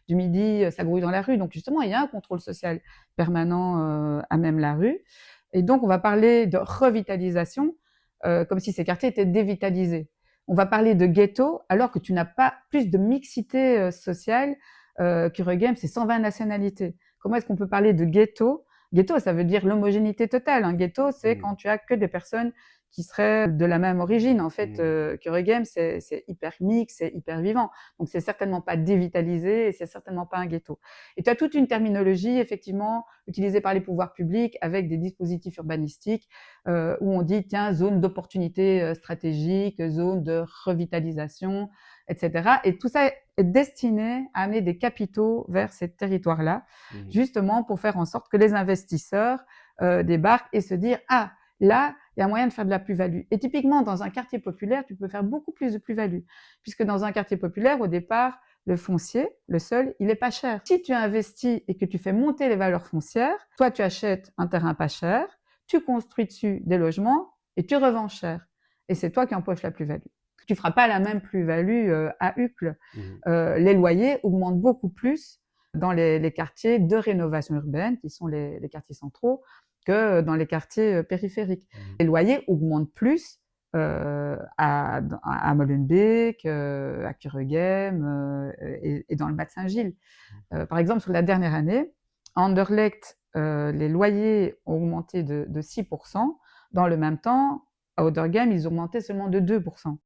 du midi, ça grouille dans la rue. Donc justement, il y a un contrôle social permanent à même la rue. Et donc, on va parler de revitalisation, comme si ces quartiers étaient dévitalisés. On va parler de ghetto, alors que tu n'as pas plus de mixité sociale. Game, c'est 120 nationalités. Comment est-ce qu'on peut parler de ghetto? Ghetto, ça veut dire l'homogénéité totale. Un ghetto, c'est quand tu as que des personnes qui seraient de la même origine. En fait, Game, c'est hyper mix, c'est hyper vivant. Donc, c'est certainement pas dévitalisé et c'est certainement pas un ghetto. Et tu as toute une terminologie, effectivement, utilisée par les pouvoirs publics avec des dispositifs urbanistiques où on dit, tiens, zone d'opportunité stratégique, zone de revitalisation, etc. Et tout ça est destiné à amener des capitaux vers ces territoires-là, justement pour faire en sorte que les investisseurs débarquent et se dire, ah, là, il y a moyen de faire de la plus-value. Et typiquement, dans un quartier populaire, tu peux faire beaucoup plus de plus-value, puisque dans un quartier populaire, au départ, le foncier, le sol, il est pas cher. Si tu investis et que tu fais monter les valeurs foncières, toi, tu achètes un terrain pas cher, tu construis dessus des logements et tu revends cher. Et c'est toi qui empoches la plus-value. Tu feras pas la même plus-value à Uccle. Les loyers augmentent beaucoup plus dans les quartiers de rénovation urbaine, qui sont les quartiers centraux, que dans les quartiers périphériques. Les loyers augmentent plus à Molenbeek, à Kuregem et dans le bas de Saint-Gilles. Par exemple, sur la dernière année, à Anderlecht, les loyers ont augmenté de 6%. Dans le même temps, à Oudergem, ils augmentaient seulement de 2%.